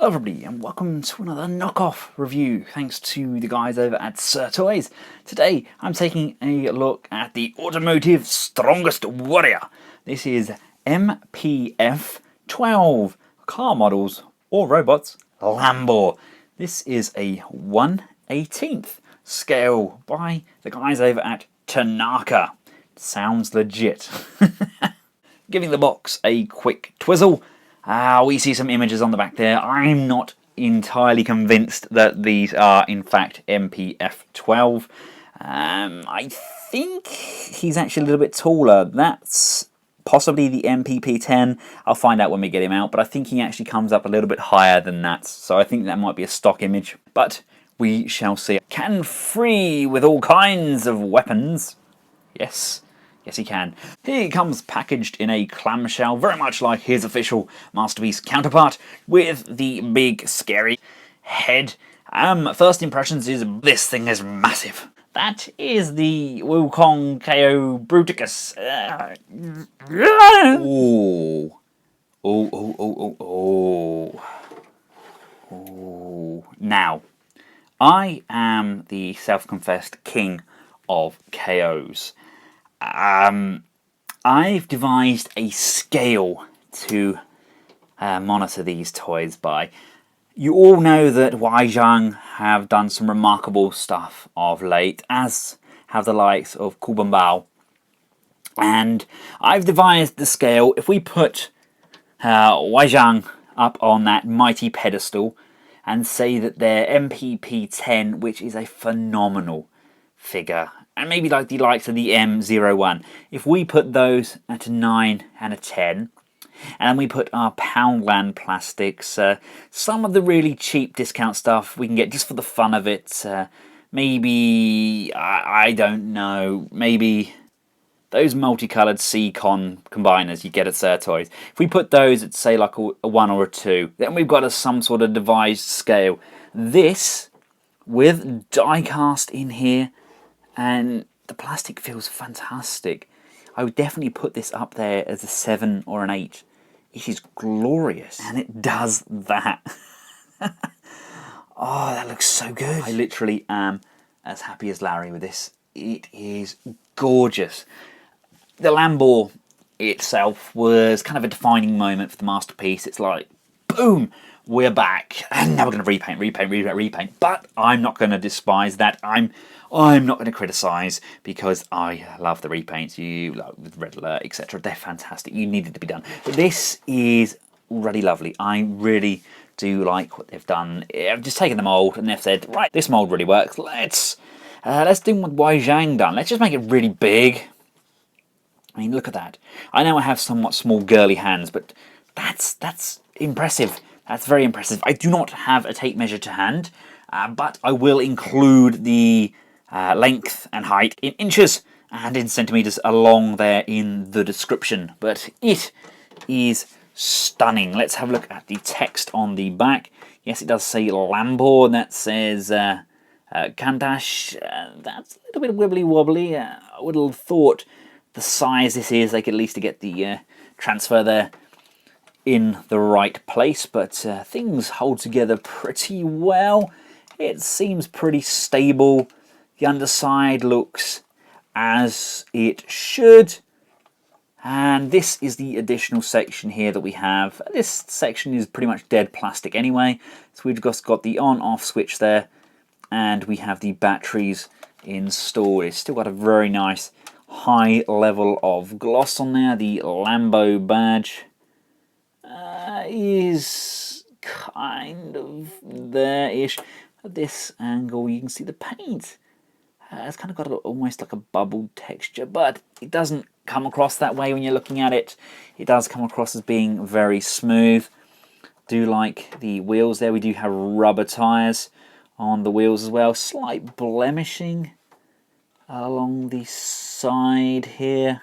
Hello everybody and welcome to another knockoff review thanks to the guys over at Sir Toys. Today I'm taking a look at the automotive strongest warrior. This is MPF-12 car models or robots Lambor. This is a 1/18th scale by the guys over at Tanaka. Sounds legit. Giving the box a quick twizzle. We see some images on the back there. I'm not entirely convinced that these are in fact MPF-12. I think he's actually a little bit taller. That's possibly the MPP-10. I'll find out when we get him out, but I think he actually comes up a little bit higher than that. So I think that might be a stock image, but we shall see. Can free with all kinds of weapons. Yes. Yes, he can. He comes packaged in a clamshell, very much like his official Masterpiece counterpart, with the big, scary head. First impressions is this thing is massive. That is the Wukong KO Bruticus. Now, I am the self-confessed king of KOs. I've devised a scale to monitor these toys by. You all know that Weijang have done some remarkable stuff of late, as have the likes of Kubambao. And I've devised the scale. If we put Weijang up on that mighty pedestal and say that they're MPP-10, which is a phenomenal figure, and maybe like the likes of the M01, if we put those at a 9 and a 10, and we put our Poundland plastics, some of the really cheap discount stuff we can get just for the fun of it, maybe, I don't know, maybe those multicoloured C-Con combiners you get at Sir Toys, if we put those at say like a 1 or a 2, then we've got some sort of devised scale. This, with die cast in here, and the plastic feels fantastic. I would definitely put this up there as a 7 or an 8. It is glorious, and it does that. Oh, that looks so good. I literally am as happy as Larry with this. It is gorgeous. The Lambor itself was kind of a defining moment for the Masterpiece. It's like, boom, we're back, and now we're going to repaint. But I'm not going to despise that. I'm not going to criticise, because I love the repaints. You love with Red Alert, etc. They're fantastic. You needed to be done. But this is really lovely. I really do like what they've done. I've just taken the mould and they've said, right, this mould really works. Let's do what Weijang done. Let's just make it really big. I mean, look at that. I know I have somewhat small girly hands, but that's impressive. That's very impressive. I do not have a tape measure to hand, but I will include the length and height in inches and in centimetres along there in the description. But it is stunning. Let's have a look at the text on the back. Yes, it does say Lambor, and that says Kandash. That's a little bit wibbly wobbly. I would have thought the size this is, they could at least get the transfer there in the right place, but things hold together pretty well. It seems pretty stable. The underside looks as it should. And this is the additional section here that we have. This section is pretty much dead plastic anyway. So we've just got the on-off switch there, and we have the batteries installed. It's still got a very nice high level of gloss on there. The Lambo badge is kind of there-ish. At this angle you can see the paint. It's kind of got almost like a bubbled texture, but it doesn't come across that way when you're looking at it. It does come across as being very smooth. Do like the wheels there. We do have rubber tyres on the wheels as well. Slight blemishing along the side here.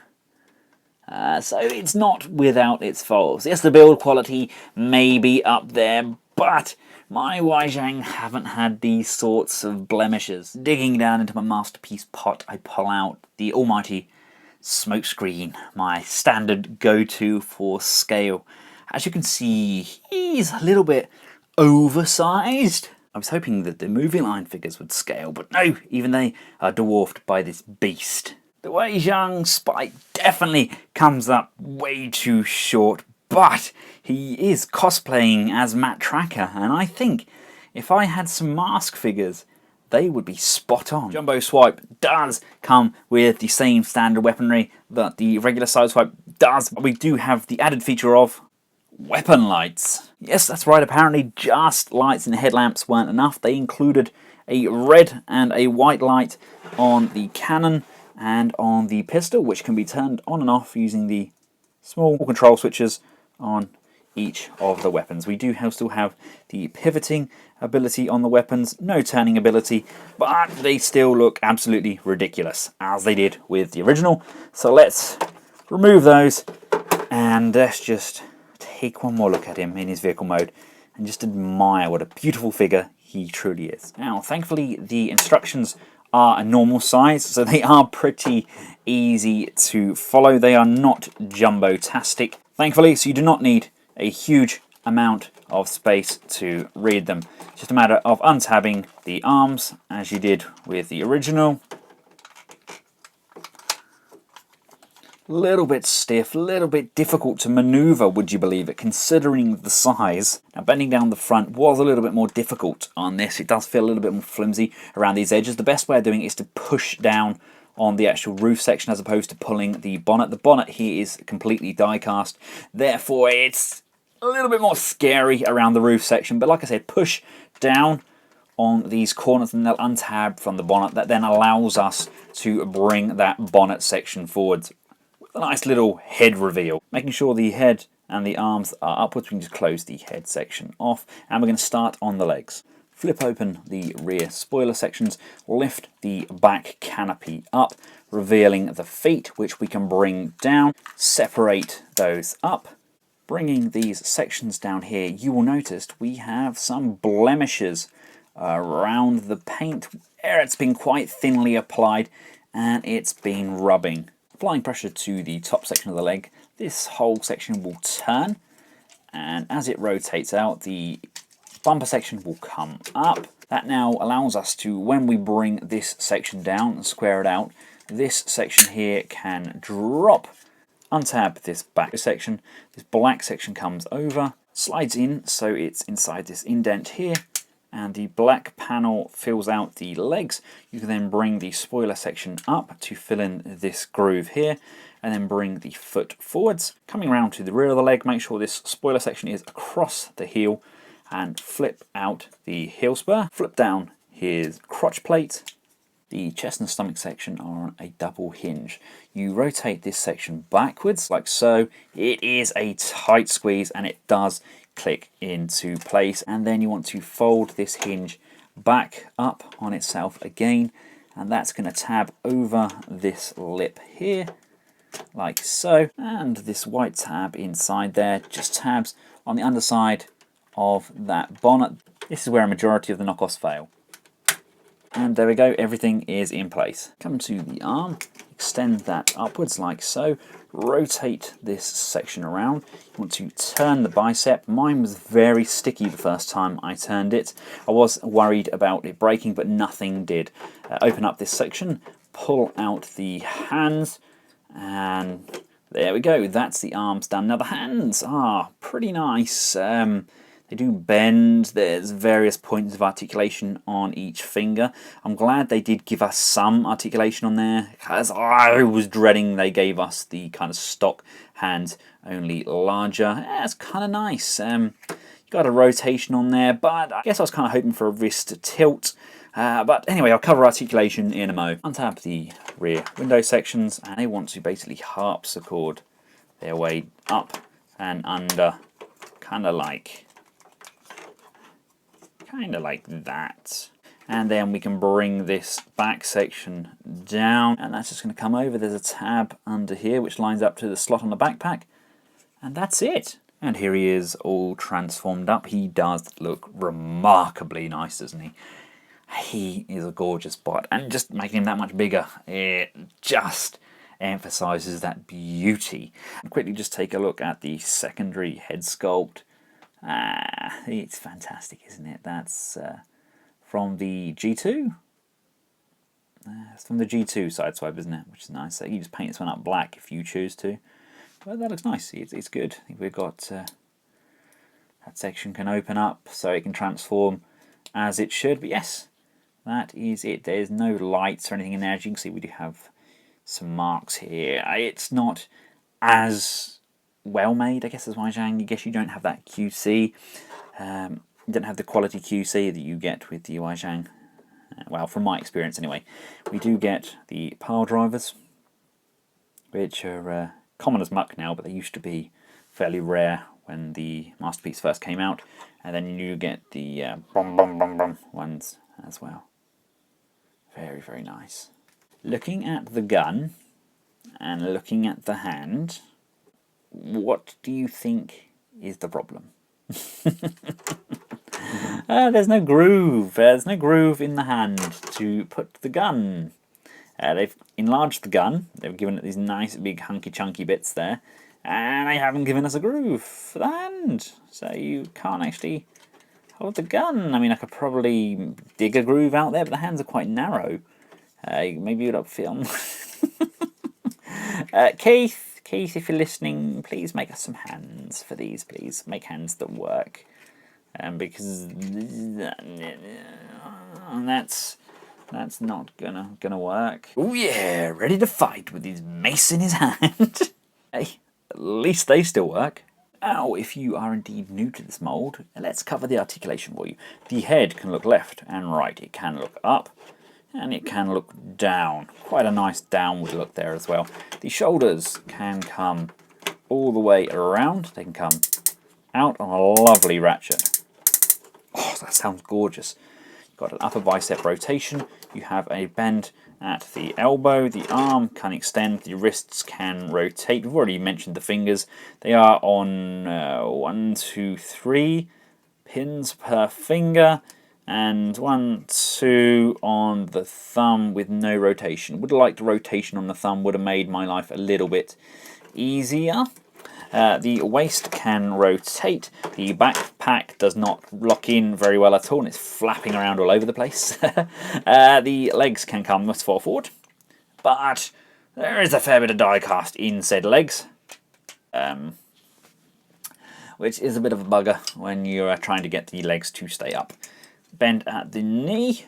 So it's not without its faults. Yes, the build quality may be up there, but my Weijang haven't had these sorts of blemishes. Digging down into my Masterpiece pot, I pull out the almighty smokescreen, my standard go-to for scale. As you can see, he's a little bit oversized. I was hoping that the movie line figures would scale, but no, even they are dwarfed by this beast. The Wei Zhang Spike definitely comes up way too short, but he is cosplaying as Matt Tracker, and I think if I had some mask figures, they would be spot on. Jumbo Swipe does come with the same standard weaponry that the regular Sideswipe does, but we do have the added feature of weapon lights. Yes, that's right, apparently just lights and headlamps weren't enough. They included a red and a white light on the cannon and on the pistol, which can be turned on and off using the small control switches on each of the weapons. We do still have the pivoting ability on the weapons, no turning ability, but they still look absolutely ridiculous, as they did with the original. So let's remove those, and let's just take one more look at him in his vehicle mode, and just admire what a beautiful figure he truly is. Now, thankfully, the instructions are a normal size, so they are pretty easy to follow. They are not jumbo-tastic, thankfully, so you do not need a huge amount of space to read them. It's just a matter of untabbing the arms, as you did with the original. A little bit stiff, a little bit difficult to maneuver, would you believe it, considering the size. Now, bending down the front was a little bit more difficult on this. It does feel a little bit more flimsy around these edges. The best way of doing it is to push down on the actual roof section as opposed to pulling the bonnet. The bonnet here is completely die-cast, therefore it's a little bit more scary around the roof section. But like I said, push down on these corners and they'll untab from the bonnet. That then allows us to bring that bonnet section forwards. A nice little head reveal. Making sure the head and the arms are upwards, we can just close the head section off, and we're going to start on the legs. Flip open the rear spoiler sections, lift the back canopy up, revealing the feet, which we can bring down, separate those up. Bringing these sections down here, you will notice we have some blemishes around the paint where it's been quite thinly applied and it's been rubbing. Applying pressure to the top section of the leg, this whole section will turn, and as it rotates out, the bumper section will come up. That now allows us to, when we bring this section down and square it out, this section here can drop. Untab this back section, this black section comes over, slides in so it's inside this indent here, and the black panel fills out the legs. You can then bring the spoiler section up to fill in this groove here, and then bring the foot forwards. Coming around to the rear of the leg, make sure this spoiler section is across the heel, and flip out the heel spur. Flip down his crotch plate. The chest and stomach section are on a double hinge. You rotate this section backwards, like so. It is a tight squeeze, and it does click into place. And then you want to fold this hinge back up on itself again, and that's going to tab over this lip here, like so. And this white tab inside there just tabs on the underside of that bonnet. This is where a majority of the knockoffs fail. And there we go, everything is in place. Come to the arm, extend that upwards like so, rotate this section around. You want to turn the bicep. Mine was very sticky the first time I turned it. I was worried about it breaking, but nothing did. Open up this section, pull out the hands, and there we go, that's the arms done. Now the hands are pretty nice. They do bend, there's various points of articulation on each finger. I'm glad they did give us some articulation on there, because I was dreading they gave us the kind of stock hands, only larger. Yeah, it's kind of nice. You got a rotation on there, but I guess I was kind of hoping for a wrist tilt. But anyway, I'll cover articulation in a mo. Untap the rear window sections, and they want to basically harpsichord their way up and under, kind of like that. And then we can bring this back section down, and that's just going to come over. There's a tab under here which lines up to the slot on the backpack, and that's it. And here he is all transformed up. He does look remarkably nice, doesn't he? He is a gorgeous bot, and just making him that much bigger, it just emphasizes that beauty. And quickly just take a look at the secondary head sculpt. It's fantastic, isn't it? That's from the G2. It's from the G2 SIDESWIPE, isn't it? Which is nice. So you just paint this one up black if you choose to. But that looks nice. It's good. I think we've got that section can open up so it can transform as it should. But yes, that is it. There's no lights or anything in there. As you can see, we do have some marks here. It's not as well made, I guess, as Weijang. I guess you don't have that QC. You don't have the quality QC that you get with the Weijang. Well, from my experience anyway. We do get the pile drivers, which are common as muck now, but they used to be fairly rare when the Masterpiece first came out. And then you get the bum bum bum bum ones as well. Very, very nice. Looking at the gun and looking at the hand, what do you think is the problem? There's no groove. There's no groove in the hand to put the gun. They've enlarged the gun. They've given it these nice big hunky chunky bits there, and they haven't given us a groove for the hand. So you can't actually hold the gun. I mean, I could probably dig a groove out there, but the hands are quite narrow. Maybe you'd film. Keith, if you're listening, please make us some hands for these, please. Make hands that work. Because that's not gonna work. Oh yeah, ready to fight with his mace in his hand. Hey, at least they still work. Now, if you are indeed new to this mould, let's cover the articulation for you. The head can look left and right. It can look up, and it can look down. Quite a nice downward look there as well. The shoulders can come all the way around. They can come out on a lovely ratchet. Oh, that sounds gorgeous. You've got an upper bicep rotation. You have a bend at the elbow. The arm can extend. The wrists can rotate. We've already mentioned the fingers. They are on 1, 2, 3 pins per finger. And 1, 2 on the thumb with no rotation. Would have liked the rotation on the thumb. Would have made my life a little bit easier. The waist can rotate. The backpack does not lock in very well at all, and it's flapping around all over the place. The legs can come as far forward, but there is a fair bit of die cast in said legs, which is a bit of a bugger when you're trying to get the legs to stay up. Bend at the knee,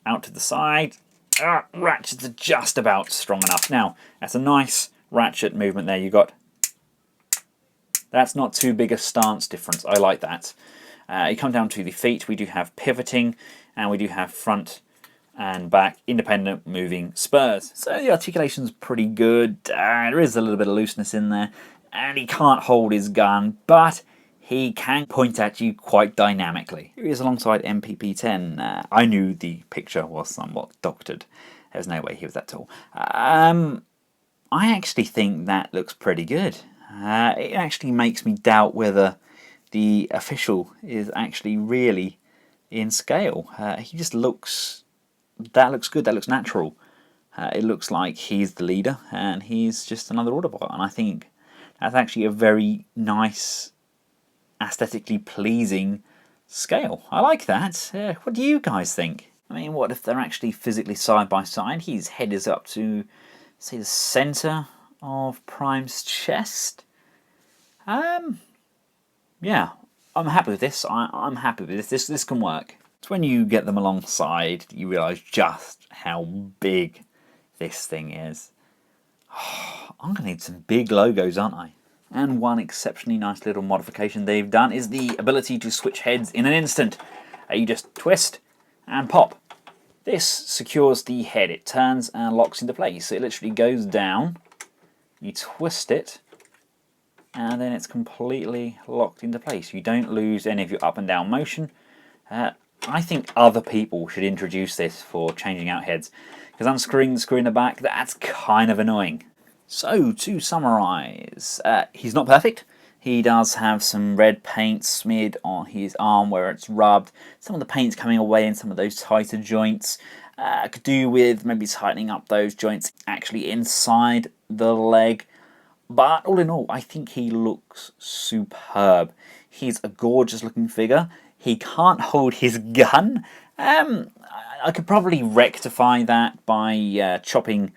out to the side. Ratchets are just about strong enough. Now, that's a nice ratchet movement there. You got, that's not too big a stance difference. I like that. You come down to the feet. We do have pivoting, and we do have front and back independent moving spurs. So the articulation's pretty good. There is a little bit of looseness in there, and he can't hold his gun, but he can point at you quite dynamically. Here he is alongside MPP-10. I knew the picture was somewhat doctored. There's no way he was that tall. I actually think that looks pretty good. It actually makes me doubt whether the official is actually really in scale. He just looks, that looks good, that looks natural. It looks like he's the leader and he's just another Autobot, and I think that's actually a very nice, aesthetically pleasing scale. I like that. What do you guys think? I mean, what if they're actually physically side by side? His head is up to, say, the centre of Prime's chest. Yeah, I'm happy with this. I'm happy with this. This can work. It's when you get them alongside you realise just how big this thing is. Oh, I'm going to need some big logos, aren't I? And one exceptionally nice little modification they've done is the ability to switch heads in an instant. You just twist and pop. This secures the head. It turns and locks into place. So it literally goes down, you twist it, and then it's completely locked into place. You don't lose any of your up and down motion. I think other people should introduce this for changing out heads, because unscrewing the screw in the back, that's kind of annoying. So, to summarise, he's not perfect. He does have some red paint smeared on his arm where it's rubbed. Some of the paint's coming away in some of those tighter joints. Could do with maybe tightening up those joints actually inside the leg. But all in all, I think he looks superb. He's a gorgeous looking figure. He can't hold his gun. I could probably rectify that by chopping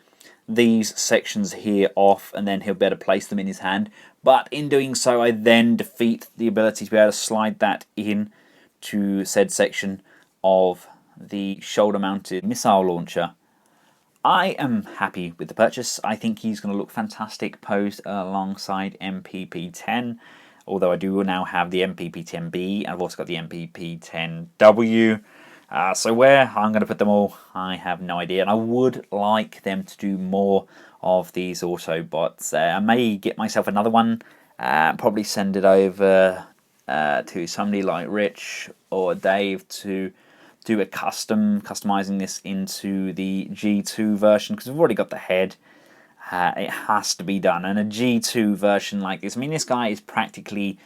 these sections here off, and then he'll be able to place them in his hand. But in doing so, I then defeat the ability to be able to slide that in to said section of the shoulder-mounted missile launcher. I am happy with the purchase. I think he's going to look fantastic posed alongside MPP-10, although I do now have the MPP-10B, and I've also got the MPP-10W. So where I'm going to put them all, I have no idea, and I would like them to do more of these Autobots. I may get myself another one, probably send it over to somebody like Rich or Dave to do a customizing this into the G2 version, because we've already got the head. It has to be done, and a G2 version like this, I mean, this guy is practically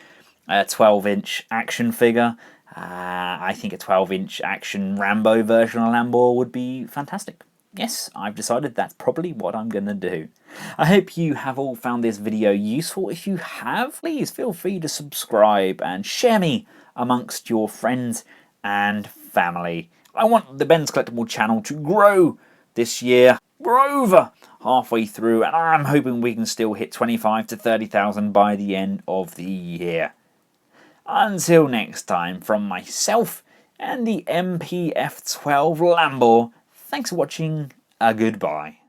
a 12-inch action figure. I think a 12-inch action Rambo version of Lambor would be fantastic. Yes, I've decided that's probably what I'm going to do. I hope you have all found this video useful. If you have, please feel free to subscribe and share me amongst your friends and family. I want the Benscollectable channel to grow this year. We're over halfway through, and I'm hoping we can still hit 25 to 30,000 by the end of the year. Until next time, from myself and the MPF-12 Lambor, thanks for watching, goodbye.